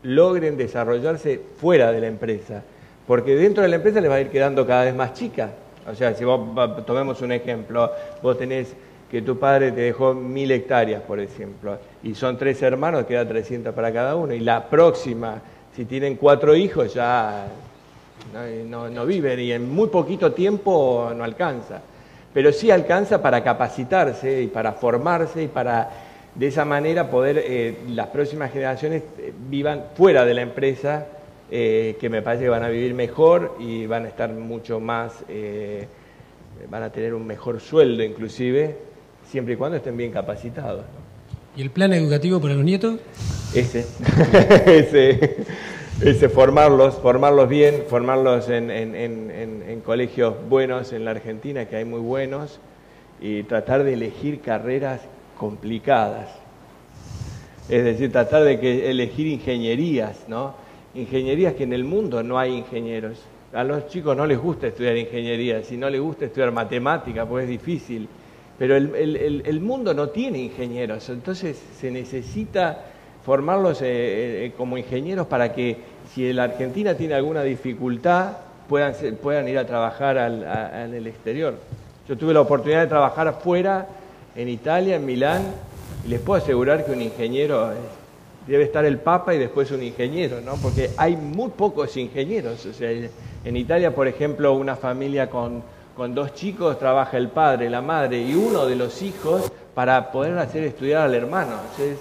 [SPEAKER 4] logren desarrollarse fuera de la empresa. Porque dentro de la empresa les va a ir quedando cada vez más chica. O sea, si vos, tomemos un ejemplo, vos tenés que tu padre te dejó 1000 hectáreas, por ejemplo, y son 3 hermanos, queda 300 para cada uno, y la próxima, si tienen 4 hijos, ya no viven, y en muy poquito tiempo no alcanza. Pero sí alcanza para capacitarse y para formarse y para, de esa manera, poder las próximas generaciones vivan fuera de la empresa, que me parece que van a vivir mejor y van a estar mucho más, van a tener un mejor sueldo inclusive, siempre y cuando estén bien capacitados, ¿no?
[SPEAKER 1] ¿Y el plan educativo para los nietos?
[SPEAKER 4] formarlos bien, formarlos en colegios buenos en la Argentina, que hay muy buenos, y tratar de elegir carreras complicadas. Es decir, tratar de elegir ingenierías, ¿no? Ingenierías que en el mundo no hay ingenieros. A los chicos no les gusta estudiar ingeniería, si no les gusta estudiar matemática, pues es difícil. Pero el mundo no tiene ingenieros, entonces se necesita formarlos como ingenieros para que si la Argentina tiene alguna dificultad puedan ir a trabajar en el exterior. Yo tuve la oportunidad de trabajar afuera, en Italia, en Milán, y les puedo asegurar que un ingeniero debe estar el Papa y después un ingeniero, ¿no? Porque hay muy pocos ingenieros. O sea, en Italia, por ejemplo, una familia con 2 chicos trabaja el padre, la madre y uno de los hijos para poder hacer estudiar al hermano. Entonces,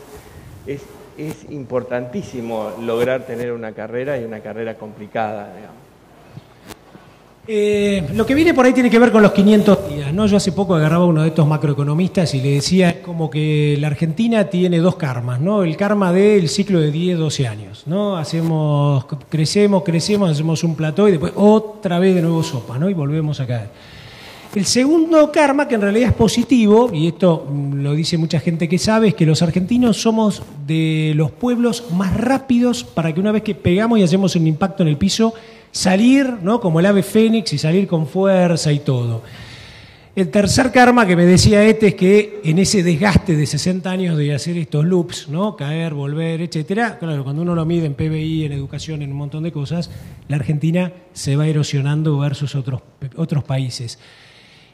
[SPEAKER 4] es importantísimo lograr tener una carrera y una carrera complicada, digamos.
[SPEAKER 1] Lo que viene por ahí tiene que ver con los 500 días, ¿no? Yo hace poco agarraba a uno de estos macroeconomistas y le decía como que la Argentina tiene 2 karmas, ¿no? El karma del ciclo de 10, 12 años, ¿no? Crecemos, hacemos un plató y después otra vez de nuevo sopa, ¿no? Y volvemos a caer. El segundo karma, que en realidad es positivo, y esto lo dice mucha gente que sabe, es que los argentinos somos de los pueblos más rápidos para que una vez que pegamos y hacemos un impacto en el piso, salir, ¿no? Como el ave fénix y salir con fuerza y todo. El tercer karma que me decía es que en ese desgaste de 60 años de hacer estos loops, ¿no? Caer, volver, etcétera, claro, cuando uno lo mide en PBI, en educación, en un montón de cosas, la Argentina se va erosionando versus otros países.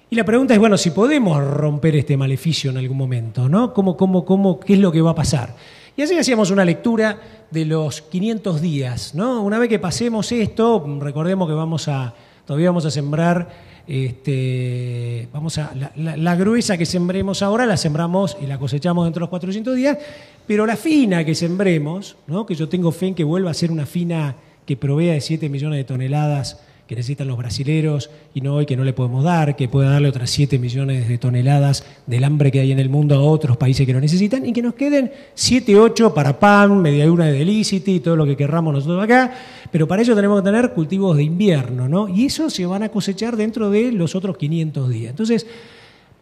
[SPEAKER 1] Y la pregunta es, bueno, si podemos romper este maleficio en algún momento, ¿no? ¿Qué es lo que va a pasar? Y así hacíamos una lectura de los 500 días, ¿no? Una vez que pasemos esto, recordemos que todavía vamos a sembrar, la gruesa que sembremos ahora la sembramos y la cosechamos dentro de los 400 días, pero la fina que sembremos, ¿no? Que yo tengo fe en que vuelva a ser una fina que provea de 7 millones de toneladas que necesitan los brasileros y no hoy que no le podemos dar, que pueda darle otras 7 millones de toneladas del hambre que hay en el mundo a otros países que lo necesitan y que nos queden 7, 8 para pan, media luna de Delicity, todo lo que querramos nosotros acá, pero para ello tenemos que tener cultivos de invierno, ¿no? Y eso se van a cosechar dentro de los otros 500 días. Entonces,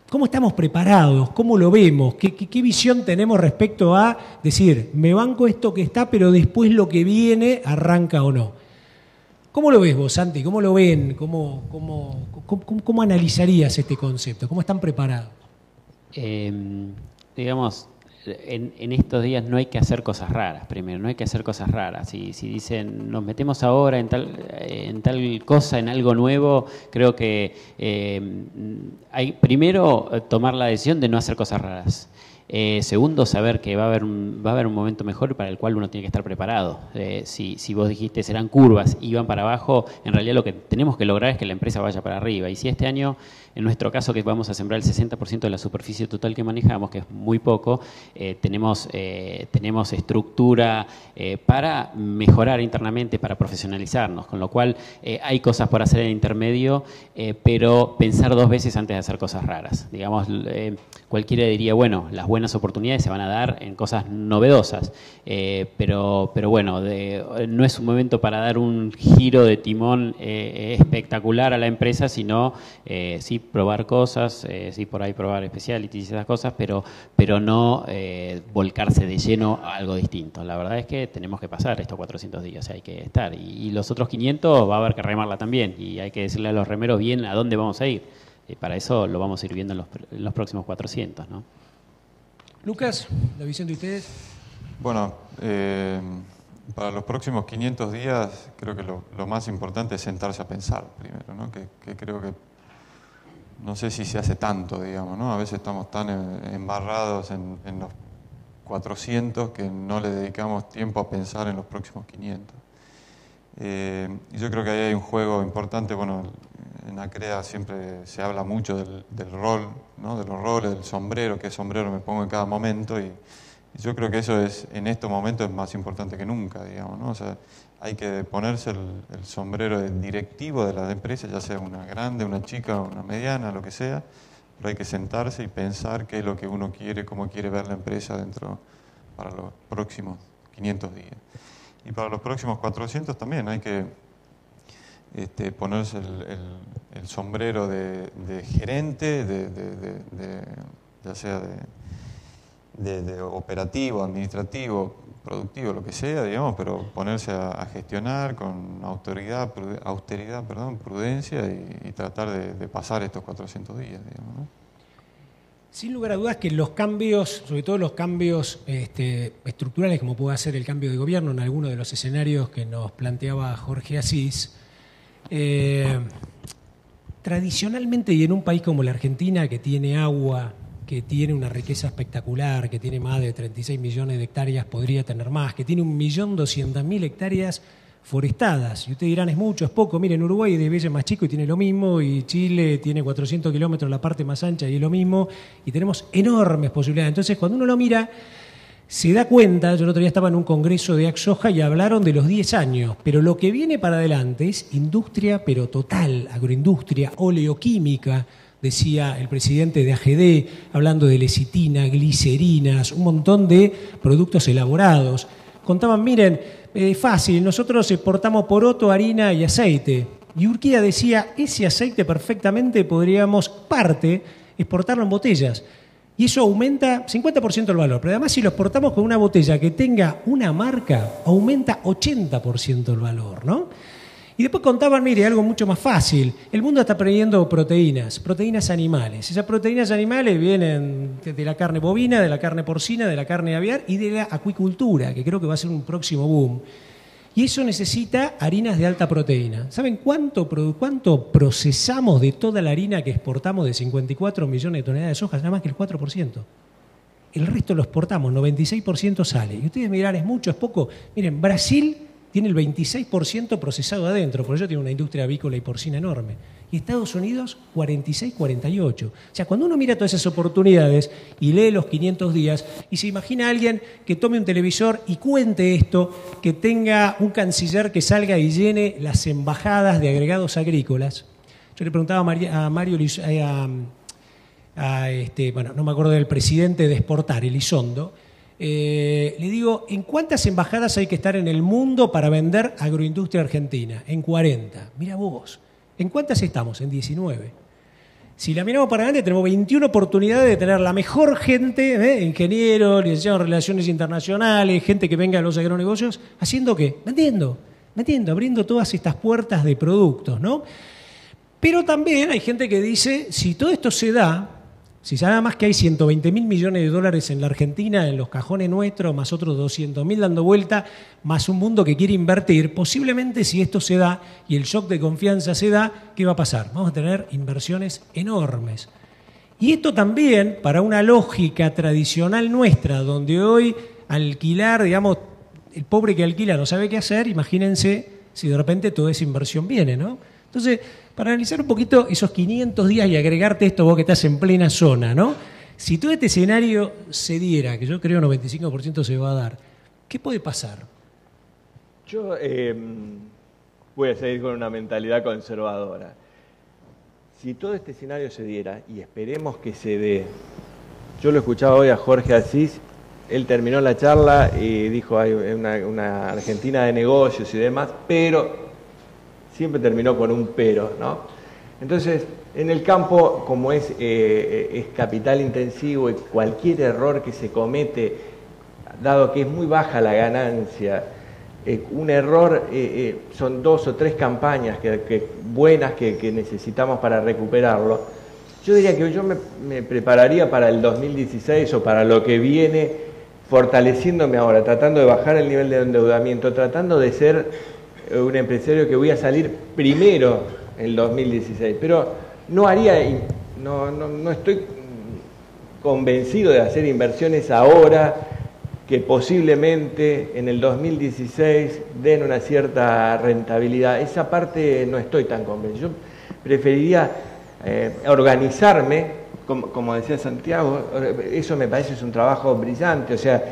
[SPEAKER 1] ¿cómo estamos preparados? ¿Cómo lo vemos? ¿Qué visión tenemos respecto a decir, me banco esto que está, pero después lo que viene arranca o no? ¿Cómo lo ves vos, Santi? ¿Cómo lo ven? ¿Cómo analizarías este concepto? ¿Cómo están preparados?
[SPEAKER 2] Digamos, en estos días no hay que hacer cosas raras, primero, no hay que hacer cosas raras. Si dicen, nos metemos ahora en tal cosa, en algo nuevo, creo que hay primero tomar la decisión de no hacer cosas raras. Segundo, saber que va a haber un momento mejor para el cual uno tiene que estar preparado. Si vos dijiste serán curvas y van para abajo, en realidad lo que tenemos que lograr es que la empresa vaya para arriba. Y si este año, en nuestro caso, que vamos a sembrar el 60% de la superficie total que manejamos, que es muy poco, tenemos estructura para mejorar internamente, para profesionalizarnos, con lo cual hay cosas por hacer en el intermedio, pero pensar 2 veces antes de hacer cosas raras. Digamos, cualquiera diría, bueno, las buenas oportunidades se van a dar en cosas novedosas, pero bueno, no es un momento para dar un giro de timón espectacular a la empresa, sino sí probar cosas, sí por ahí probar specialities y esas cosas, pero no volcarse de lleno a algo distinto. La verdad es que tenemos que pasar estos 400 días, hay que estar, y los otros 500 va a haber que remarla también, y hay que decirle a los remeros bien a dónde vamos a ir. Para eso lo vamos a ir viendo en los próximos 400, ¿no?
[SPEAKER 1] Lucas, la visión de ustedes.
[SPEAKER 3] Bueno, para los próximos 500 días creo que lo más importante es sentarse a pensar primero, ¿no? Que creo que no sé si se hace tanto, digamos, ¿no? A veces estamos tan embarrados en los 400 que no le dedicamos tiempo a pensar en los próximos 500. Y yo creo que ahí hay un juego importante. Bueno, en ACREA siempre se habla mucho del rol, ¿no? De los roles, del sombrero, qué sombrero me pongo en cada momento, y yo creo que eso en estos momentos es más importante que nunca, digamos, ¿no? O sea, hay que ponerse el sombrero de directivo de las empresas, ya sea una grande, una chica, una mediana, lo que sea, pero hay que sentarse y pensar qué es lo que uno quiere, cómo quiere ver la empresa para los próximos 500 días. Y para los próximos 400 también hay que ponerse el sombrero de gerente, ya sea de operativo, administrativo, productivo, lo que sea, digamos, pero ponerse a gestionar con austeridad, prudencia y tratar de pasar estos 400 días, digamos, ¿no?
[SPEAKER 1] Sin lugar a dudas que los cambios, sobre todo los cambios estructurales, como puede ser el cambio de gobierno en alguno de los escenarios que nos planteaba Jorge Asís, tradicionalmente y en un país como la Argentina, que tiene agua, que tiene una riqueza espectacular, que tiene más de 36 millones de hectáreas, podría tener más, que tiene 1.200.000 hectáreas forestadas. Y ustedes dirán, ¿es mucho, es poco? Miren, Uruguay es 10 veces más chico y tiene lo mismo, y Chile tiene 400 kilómetros la parte más ancha y es lo mismo, y tenemos enormes posibilidades. Entonces, cuando uno lo mira, se da cuenta. Yo el otro día estaba en un congreso de Axoja y hablaron de los 10 años, pero lo que viene para adelante es industria, pero total, agroindustria, oleoquímica, decía el presidente de AGD, hablando de lecitina, glicerinas, un montón de productos elaborados. Contaban, miren, fácil, nosotros exportamos poroto, harina y aceite. Y Urquía decía, ese aceite perfectamente podríamos, exportarlo en botellas. Y eso aumenta 50% el valor. Pero además, si lo exportamos con una botella que tenga una marca, aumenta 80% el valor, ¿no? Y después contaban, mire, algo mucho más fácil. El mundo está perdiendo proteínas animales. Esas proteínas animales vienen de la carne bovina, de la carne porcina, de la carne aviar y de la acuicultura, que creo que va a ser un próximo boom. Y eso necesita harinas de alta proteína. ¿Saben cuánto procesamos de toda la harina que exportamos de 54 millones de toneladas de soja? Nada más que el 4%. El resto lo exportamos, 96% sale. Y ustedes me dirán, ¿es mucho, es poco? Miren, Brasil tiene el 26% procesado adentro, por ello tiene una industria avícola y porcina enorme. Y Estados Unidos, 46-48. O sea, cuando uno mira todas esas oportunidades y lee los 500 días y se imagina a alguien que tome un televisor y cuente esto, que tenga un canciller que salga y llene las embajadas de agregados agrícolas. Yo le preguntaba a Mario, bueno, no me acuerdo del presidente de Exportar, Elizondo. Le digo, ¿en cuántas embajadas hay que estar en el mundo para vender agroindustria argentina? En 40. Mira vos. ¿En cuántas estamos? En 19. Si la miramos para adelante, tenemos 21 oportunidades de tener la mejor gente, ingenieros, licenciados en Relaciones Internacionales, gente que venga a los agronegocios, ¿haciendo qué? Vendiendo, abriendo todas estas puertas de productos, ¿no? Pero también hay gente que dice, si todo esto se da, si nada más que hay 120.000 millones de dólares en la Argentina, en los cajones nuestros, más otros 200.000 dando vuelta, más un mundo que quiere invertir, posiblemente si esto se da y el shock de confianza se da, ¿qué va a pasar? Vamos a tener inversiones enormes. Y esto también, para una lógica tradicional nuestra, donde hoy alquilar, digamos, el pobre que alquila no sabe qué hacer, imagínense si de repente toda esa inversión viene, ¿no? Entonces, para analizar un poquito esos 500 días y agregarte esto, vos que estás en plena zona, ¿no? Si todo este escenario se diera, que yo creo 95% se va a dar, ¿qué puede pasar?
[SPEAKER 4] Yo voy a seguir con una mentalidad conservadora. Si todo este escenario se diera, y esperemos que se dé, yo lo escuchaba hoy a Jorge Asís, él terminó la charla y dijo, hay una Argentina de negocios y demás, pero siempre terminó con un pero, ¿no? Entonces, en el campo, como es capital intensivo y cualquier error que se comete, dado que es muy baja la ganancia, un error son 2 o 3 campañas buenas que necesitamos para recuperarlo. Yo diría que yo me prepararía para el 2016 o para lo que viene, fortaleciéndome ahora, tratando de bajar el nivel de endeudamiento, tratando de ser un empresario que voy a salir primero en el 2016, pero no estoy convencido de hacer inversiones ahora que posiblemente en el 2016 den una cierta rentabilidad. Esa parte no estoy tan convencido. Yo preferiría organizarme, como decía Santiago, eso me parece es un trabajo brillante, o sea,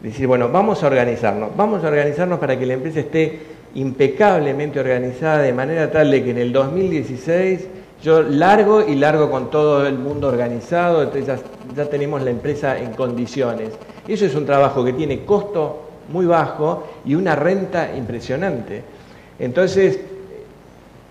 [SPEAKER 4] decir, bueno, vamos a organizarnos para que la empresa esté impecablemente organizada de manera tal de que en el 2016 yo largo con todo el mundo organizado, entonces ya tenemos la empresa en condiciones. Eso es un trabajo que tiene costo muy bajo y una renta impresionante. Entonces,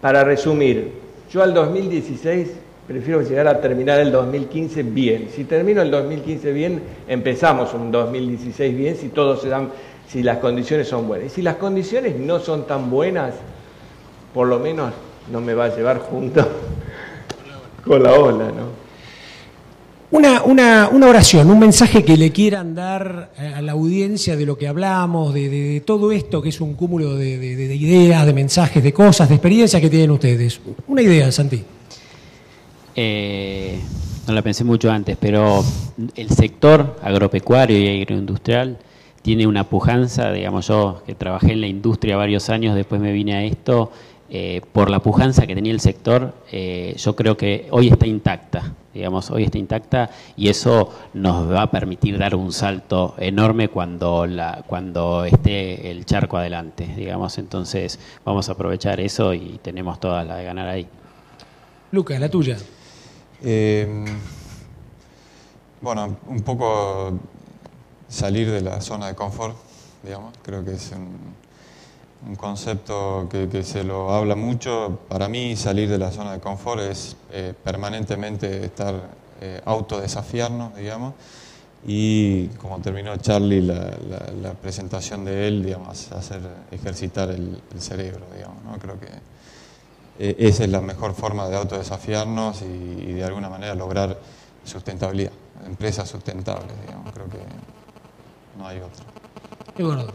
[SPEAKER 4] para resumir, yo al 2016 prefiero llegar a terminar el 2015 bien. Si termino el 2015 bien, empezamos un 2016 bien, si todos se dan, si las condiciones son buenas. Y si las condiciones no son tan buenas, por lo menos no me va a llevar junto con la ola, ¿no?
[SPEAKER 1] Una oración, un mensaje que le quieran dar a la audiencia de lo que hablamos, de todo esto que es un cúmulo de ideas, de mensajes, de cosas, de experiencias que tienen ustedes. Una idea, Santi.
[SPEAKER 2] No la pensé mucho antes, pero el sector agropecuario y agroindustrial tiene una pujanza, digamos, yo que trabajé en la industria varios años, después me vine a esto, por la pujanza que tenía el sector, yo creo que hoy está intacta, y eso nos va a permitir dar un salto enorme cuando esté el charco adelante, digamos. Entonces vamos a aprovechar eso y tenemos toda la de ganar ahí.
[SPEAKER 1] Lucas, la tuya.
[SPEAKER 3] Bueno, un poco salir de la zona de confort, digamos. Creo que es un concepto que se lo habla mucho. Para mí, salir de la zona de confort es permanentemente estar autodesafiarnos, digamos. Y como terminó Charlie la presentación de él, digamos, ejercitar el cerebro, digamos, ¿no? Creo que esa es la mejor forma de autodesafiarnos y de alguna manera lograr sustentabilidad, empresas sustentables, digamos. Creo que no hay otra.
[SPEAKER 1] Qué gordo.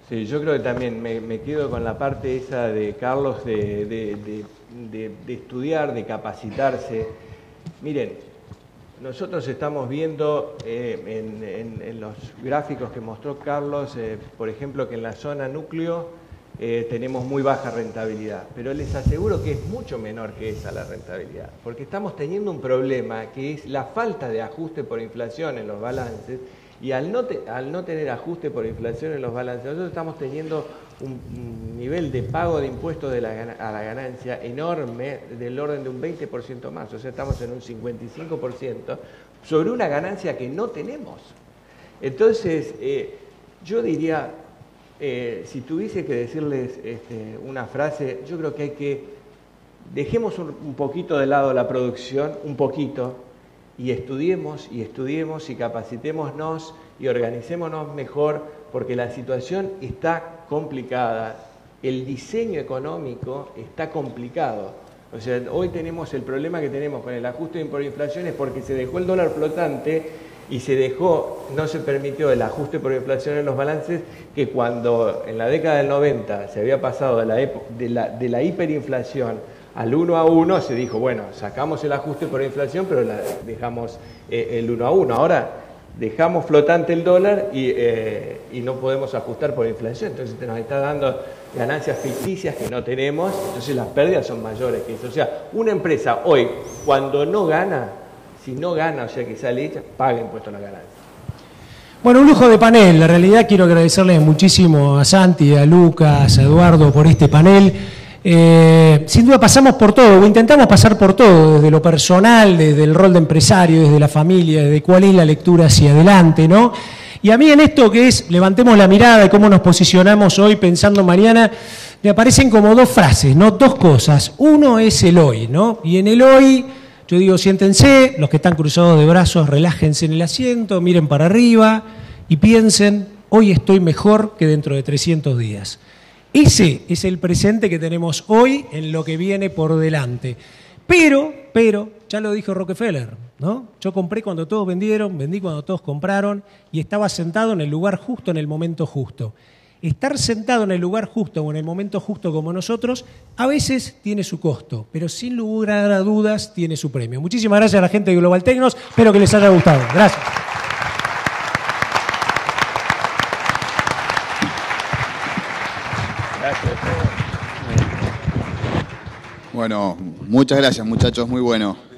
[SPEAKER 4] Sí, yo creo que también me quedo con la parte esa de Carlos de estudiar, de capacitarse. Miren, nosotros estamos viendo en los gráficos que mostró Carlos, por ejemplo, que en la zona núcleo tenemos muy baja rentabilidad, pero les aseguro que es mucho menor que esa la rentabilidad, porque estamos teniendo un problema que es la falta de ajuste por inflación en los balances. Y al no tener ajuste por inflación en los balances, nosotros estamos teniendo un nivel de pago de impuestos a la ganancia enorme, del orden de un 20% más. O sea, estamos en un 55% sobre una ganancia que no tenemos. Entonces, yo diría, si tuviese que decirles una frase, yo creo que dejemos un poquito de lado la producción, un poquito, y estudiemos y capacitémonos y organicémonos mejor, porque la situación está complicada, el diseño económico está complicado. O sea, hoy tenemos el problema que tenemos con el ajuste por inflación es porque se dejó el dólar flotante y no se permitió el ajuste por inflación en los balances, que cuando en la década del 90 se había pasado de la hiperinflación al 1 a 1, se dijo, bueno, sacamos el ajuste por inflación, pero dejamos el 1 a 1. Ahora dejamos flotante el dólar y no podemos ajustar por inflación. Entonces nos está dando ganancias ficticias que no tenemos, entonces las pérdidas son mayores que eso. O sea, una empresa hoy, cuando no gana, si no gana, o sea que sale hecha, paga impuesto a la ganancia.
[SPEAKER 1] Bueno, un lujo de panel. La realidad quiero agradecerles muchísimo a Santi, a Lucas, a Eduardo por este panel. Sin duda pasamos por todo, o intentamos pasar por todo, desde lo personal, desde el rol de empresario, desde la familia, desde cuál es la lectura hacia adelante, ¿no? Y a mí en esto que es, levantemos la mirada y cómo nos posicionamos hoy pensando mañana, me aparecen como dos frases, ¿no? Dos cosas. Uno es el hoy, ¿no? Y en el hoy, yo digo, siéntense, los que están cruzados de brazos, relájense en el asiento, miren para arriba y piensen, hoy estoy mejor que dentro de 300 días. Ese es el presente que tenemos hoy en lo que viene por delante. Pero, ya lo dijo Rockefeller, ¿no? Yo compré cuando todos vendieron, vendí cuando todos compraron y estaba sentado en el lugar justo, en el momento justo. Estar sentado en el lugar justo o en el momento justo como nosotros, a veces tiene su costo, pero sin lugar a dudas tiene su premio. Muchísimas gracias a la gente de Global Tecnos, espero que les haya gustado. Gracias.
[SPEAKER 5] Bueno, muchas gracias muchachos, muy bueno.